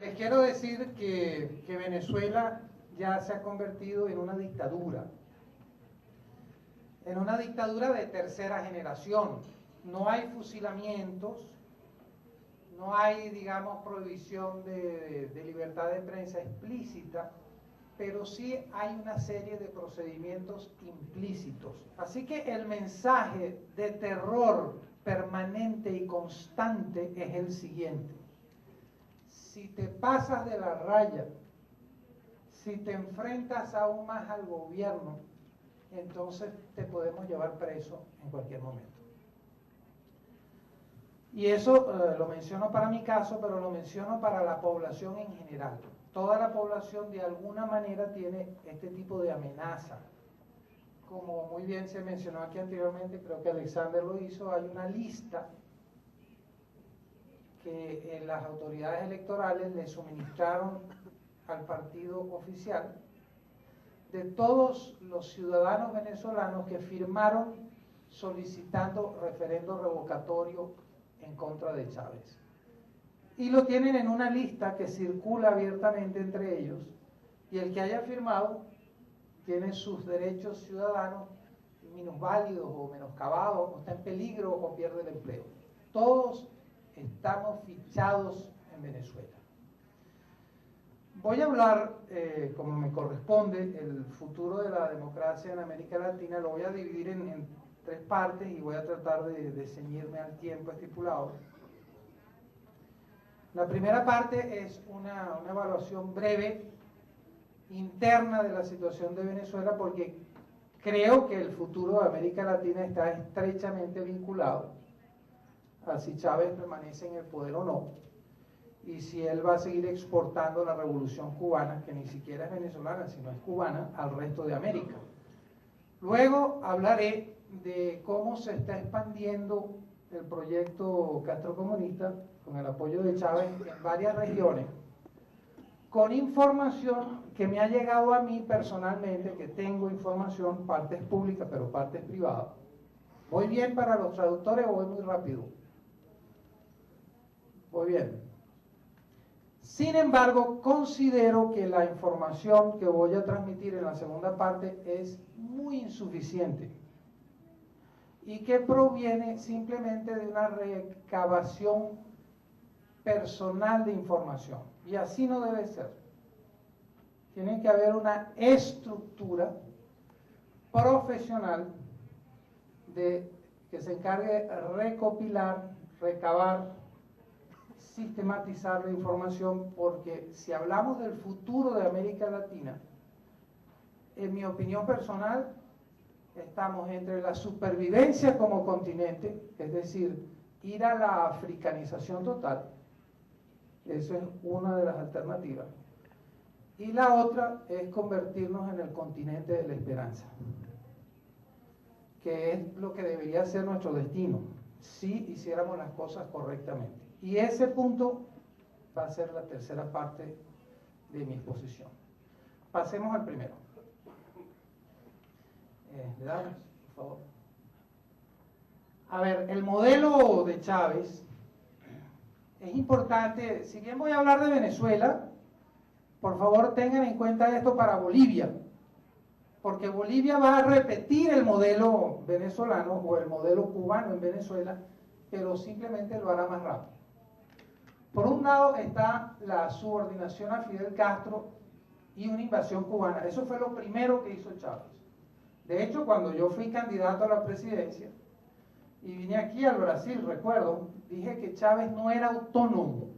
Les quiero decir que Venezuela ya se ha convertido en una dictadura de tercera generación. No hay fusilamientos, no hay, digamos, prohibición de libertad de prensa explícita, pero sí hay una serie de procedimientos implícitos. Así que el mensaje de terror permanente y constante es el siguiente: si te pasas de la raya, si te enfrentas aún más al gobierno, entonces te podemos llevar preso en cualquier momento. Y eso lo menciono para mi caso, pero lo menciono para la población en general. Toda la población de alguna manera tiene este tipo de amenaza. Como muy bien se mencionó aquí anteriormente, creo que Alexander lo hizo, hay una lista que las autoridades electorales le suministraron al partido oficial de todos los ciudadanos venezolanos que firmaron solicitando referendo revocatorio en contra de Chávez. Y lo tienen en una lista que circula abiertamente entre ellos, y el que haya firmado tiene sus derechos ciudadanos minusválidos o menoscabados, o está en peligro o pierde el empleo. Todos estamos fichados en Venezuela. Voy a hablar, como me corresponde, el futuro de la democracia en América Latina. Lo voy a dividir en tres partes y voy a tratar de ceñirme al tiempo estipulado. La primera parte es una evaluación breve, interna de la situación de Venezuela, porque creo que el futuro de América Latina está estrechamente vinculado a si Chávez permanece en el poder o no, y si él va a seguir exportando la revolución cubana, que ni siquiera es venezolana, sino es cubana, al resto de América. Luego hablaré de cómo se está expandiendo el proyecto castrocomunista con el apoyo de Chávez en varias regiones, con información que me ha llegado a mí personalmente, que tengo información, partes públicas pero partes privadas. ¿Voy bien para los traductores o voy muy rápido? Voy bien. Sin embargo, considero que la información que voy a transmitir en la segunda parte es muy insuficiente y que proviene simplemente de una recabación personal de información, y así no debe ser. Tiene que haber una estructura profesional que se encargue de recopilar, recabar, sistematizar la información, porque si hablamos del futuro de América Latina, en mi opinión personal, estamos entre la supervivencia como continente, es decir, ir a la africanización total, eso es una de las alternativas, y la otra es convertirnos en el continente de la esperanza, que es lo que debería ser nuestro destino, si hiciéramos las cosas correctamente. Y ese punto va a ser la tercera parte de mi exposición. Pasemos al primero. ¿Le damos, por favor? A ver, el modelo de Chávez es importante. Si bien voy a hablar de Venezuela, por favor tengan en cuenta esto para Bolivia, porque Bolivia va a repetir el modelo venezolano o el modelo cubano en Venezuela, pero simplemente lo hará más rápido. Por un lado está la subordinación a Fidel Castro y una invasión cubana. Eso fue lo primero que hizo Chávez. De hecho, cuando yo fui candidato a la presidencia y vine aquí al Brasil, recuerdo, dije que Chávez no era autónomo,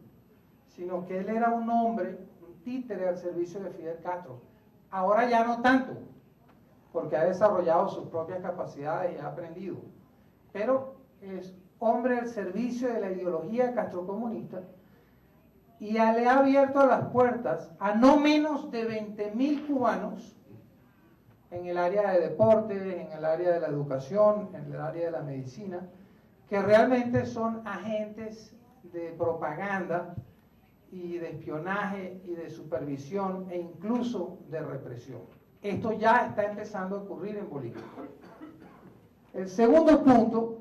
sino que él era un hombre, un títere al servicio de Fidel Castro. Ahora ya no tanto, porque ha desarrollado sus propias capacidades y ha aprendido, pero es hombre al servicio de la ideología castrocomunista, y le ha abierto las puertas a no menos de 20.000 cubanos en el área de deportes, en el área de la educación, en el área de la medicina, que realmente son agentes de propaganda y de espionaje y de supervisión e incluso de represión. Esto ya está empezando a ocurrir en Bolivia. El segundo punto,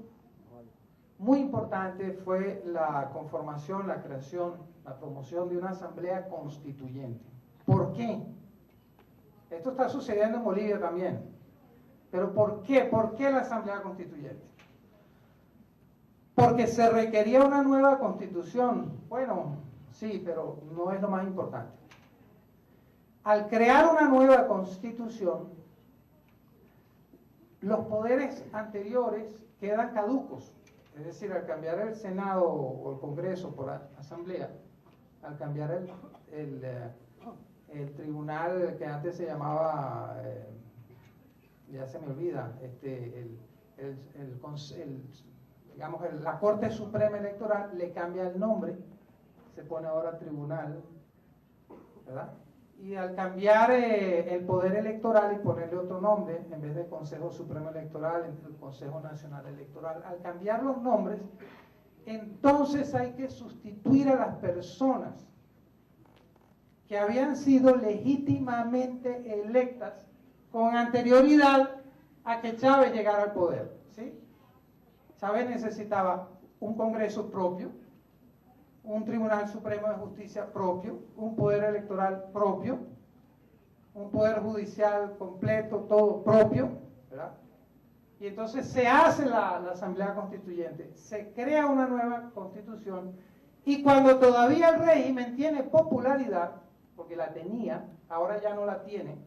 muy importante fue la conformación, la creación, la promoción de una asamblea constituyente. ¿Por qué? Esto está sucediendo en Bolivia también. ¿Pero por qué? ¿Por qué la asamblea constituyente? Porque se requería una nueva constitución. Bueno, sí, pero no es lo más importante. Al crear una nueva constitución, los poderes anteriores quedan caducos. Es decir, al cambiar el Senado o el Congreso por asamblea, al cambiar el tribunal que antes se llamaba, ya se me olvida, digamos, la Corte Suprema Electoral le cambia el nombre, se pone ahora tribunal, ¿verdad? Y al cambiar el poder electoral y ponerle otro nombre, en vez de Consejo Supremo Electoral, el Consejo Nacional Electoral, al cambiar los nombres, entonces hay que sustituir a las personas que habían sido legítimamente electas con anterioridad a que Chávez llegara al poder, ¿sí? Chávez necesitaba un Congreso propio, un Tribunal Supremo de Justicia propio, un poder electoral propio, un poder judicial completo, todo propio, ¿verdad? Y entonces se hace la Asamblea Constituyente, se crea una nueva Constitución, y cuando todavía el régimen tiene popularidad, porque la tenía, ahora ya no la tiene,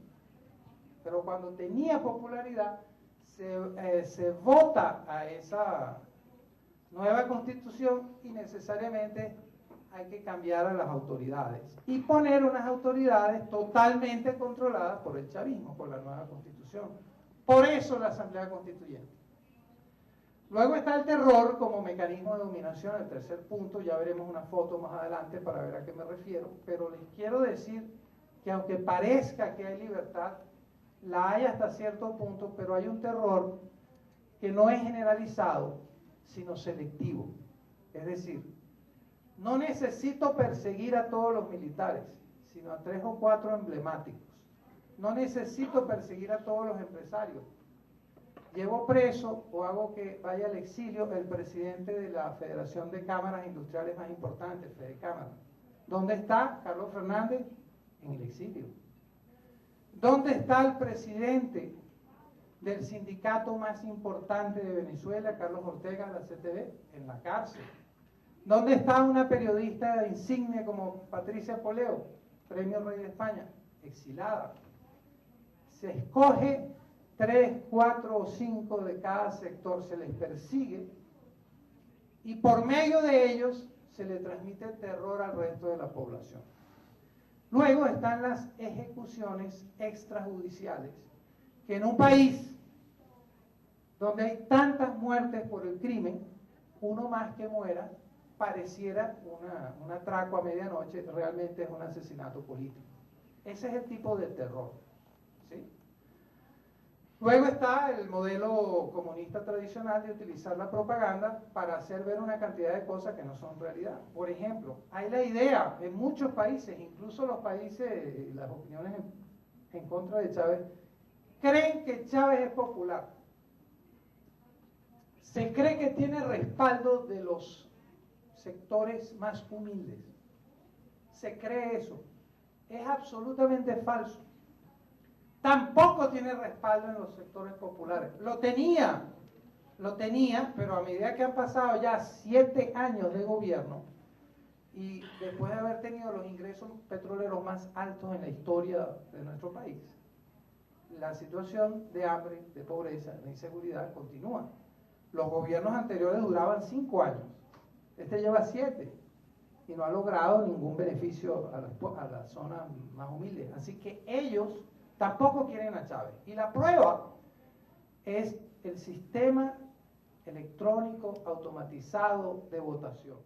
pero cuando tenía popularidad, se vota a esa nueva Constitución y necesariamente hay que cambiar a las autoridades y poner unas autoridades totalmente controladas por el chavismo, por la nueva Constitución. Por eso la Asamblea Constituyente. Luego está el terror como mecanismo de dominación, el tercer punto, ya veremos una foto más adelante para ver a qué me refiero, pero les quiero decir que aunque parezca que hay libertad, la hay hasta cierto punto, pero hay un terror que no es generalizado, sino selectivo. Es decir, no necesito perseguir a todos los militares, sino a 3 o 4 emblemáticos. No necesito perseguir a todos los empresarios. Llevo preso o hago que vaya al exilio el presidente de la Federación de Cámaras Industriales más importante, Fedecámara. ¿Dónde está Carlos Fernández? En el exilio. ¿Dónde está el presidente del sindicato más importante de Venezuela, Carlos Ortega, de la CTV? En la cárcel. ¿Dónde está una periodista insigne como Patricia Poleo, Premio Rey de España? Exilada. Se escoge 3, 4 o 5 de cada sector, se les persigue y por medio de ellos se le transmite terror al resto de la población. Luego están las ejecuciones extrajudiciales, que en un país donde hay tantas muertes por el crimen, uno más que muera pareciera un atraco a medianoche, realmente es un asesinato político. Ese es el tipo de terror, ¿sí? Luego está el modelo comunista tradicional de utilizar la propaganda para hacer ver una cantidad de cosas que no son realidad. Por ejemplo, hay la idea en muchos países, incluso los países, las opiniones en contra de Chávez, creen que Chávez es popular. Se cree que tiene respaldo de los sectores más humildes. Se cree eso. Es absolutamente falso. Tampoco tiene respaldo en los sectores populares. Lo tenía, pero a medida que han pasado ya 7 años de gobierno y después de haber tenido los ingresos petroleros más altos en la historia de nuestro país, la situación de hambre, de pobreza, de inseguridad continúa. Los gobiernos anteriores duraban 5 años, este lleva 7 y no ha logrado ningún beneficio a las zonas más humildes. Así que ellos tampoco quieren a Chávez. Y la prueba es el sistema electrónico automatizado de votación.